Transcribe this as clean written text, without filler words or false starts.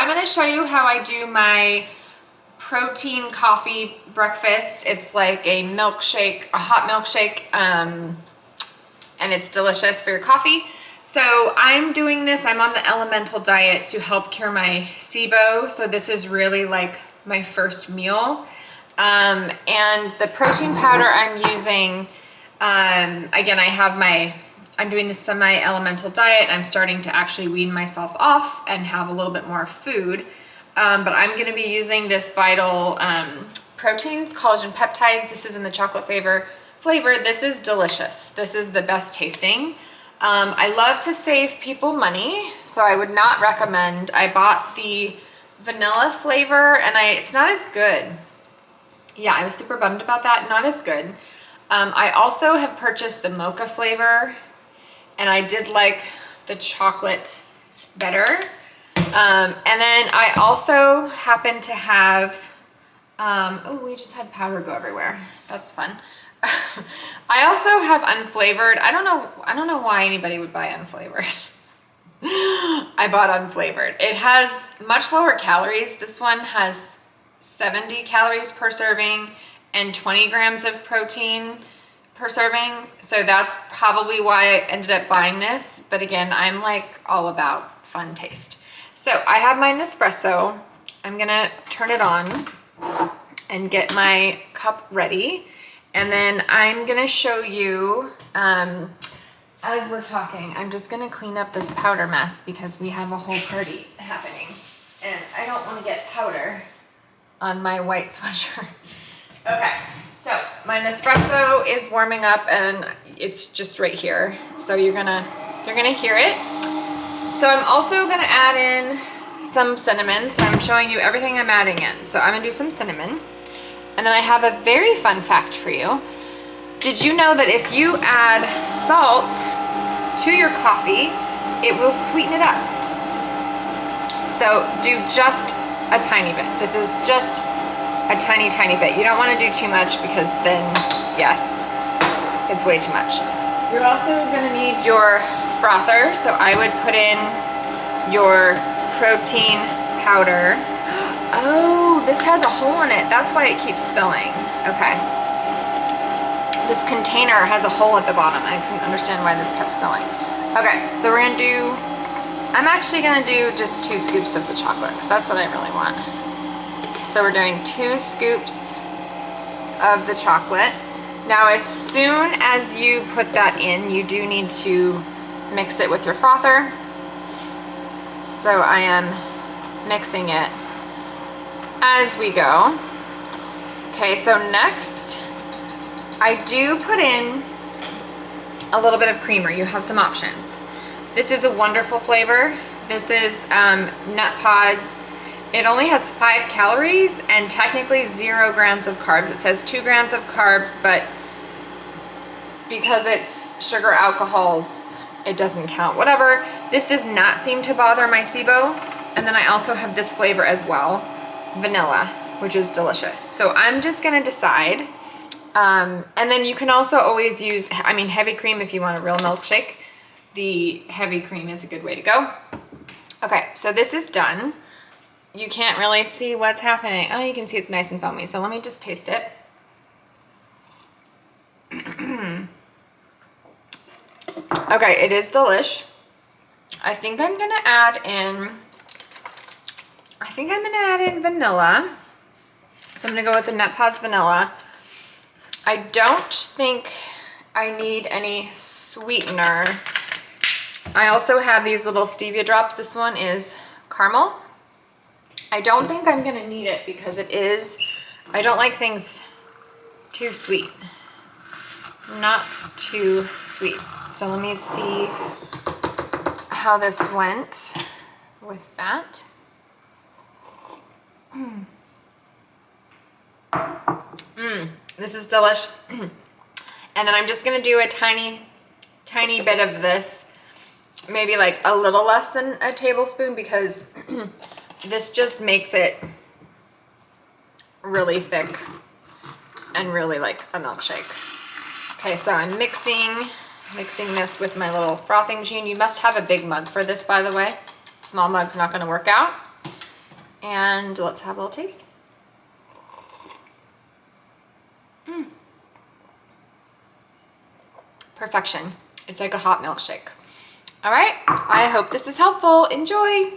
I'm gonna show you how I do my protein coffee breakfast. It's like a milkshake, a hot milkshake, and it's delicious for your coffee. So I'm doing this, I'm on the elemental diet to help cure my SIBO. So this is really like my first meal. And the protein powder I'm using, again, I'm doing the semi-elemental diet. I'm starting to actually wean myself off and have a little bit more food. But I'm gonna be using this Vital Proteins, collagen peptides. This is in the chocolate flavor. This is delicious. This is the best tasting. I love to save people money, so I would not recommend. I bought the vanilla flavor and it's not as good. Yeah, I was super bummed about that, not as good. I also have purchased the mocha flavor and I did like the chocolate better. And then I also happen to have, oh, we just had powder go everywhere. That's fun. I also have unflavored. I don't know why anybody would buy unflavored. I bought unflavored. It has much lower calories. This one has 70 calories per serving and 20 grams of protein per serving. So that's probably why I ended up buying this. But again, I'm like all about fun taste. So I have my Nespresso. I'm gonna turn it on and get my cup ready. And then I'm gonna show you, as we're talking, I'm just gonna clean up this powder mess because we have a whole party happening. And I don't wanna get powder on my white sweatshirt. Okay, so my Nespresso is warming up and it's just right here. So you're gonna hear it. So I'm also gonna add in some cinnamon. So I'm showing you everything I'm adding in. So I'm gonna do some cinnamon. And then I have a very fun fact for you. Did you know that if you add salt to your coffee, it will sweeten it up? So do just a tiny bit. This is just a tiny, tiny bit. You don't want to do too much because then, yes, it's way too much. You're also going to need your frother. So I would put in your protein powder. Oh, this has a hole in it. That's why it keeps spilling. Okay. This container has a hole at the bottom. I couldn't understand why this kept spilling. Okay, so we're gonna do, I'm actually gonna do just 2 scoops of the chocolate because that's what I really want. So we're doing 2 scoops of the chocolate. Now, as soon as you put that in, you do need to mix it with your frother. So I am mixing it as we go. Okay, so next I do put in a little bit of creamer. You have some options. This is a wonderful flavor. This is nut pods. It only has 5 calories and technically 0 grams of carbs. It says 2 grams of carbs, but because it's sugar alcohols, it doesn't count. Whatever. This does not seem to bother my SIBO. And then I also have this flavor as well. Vanilla, which is delicious. So I'm just gonna decide. And then you can also always use, heavy cream if you want a real milkshake. The heavy cream is a good way to go. Okay, so this is done. You can't really see what's happening. Oh, you can see it's nice and foamy. So let me just taste it. Okay, it is delish. I think I'm gonna add in vanilla. So I'm gonna go with the Nut Pods vanilla. I don't think I need any sweetener. I also have these little stevia drops. This one is caramel. I don't think I'm gonna need it because I don't like things too sweet. Not too sweet. So let me see how this went with that. This is delish. And then I'm just gonna do a tiny bit of this, maybe like a little less than a tablespoon, because this just makes it really thick and really like a milkshake. Okay, so I'm mixing this with my little frothing machine. You must have a big mug for this, by the way. Small mug's not gonna work out. And let's have a little taste. Perfection. It's like a hot milkshake. All right, I hope this is helpful. Enjoy.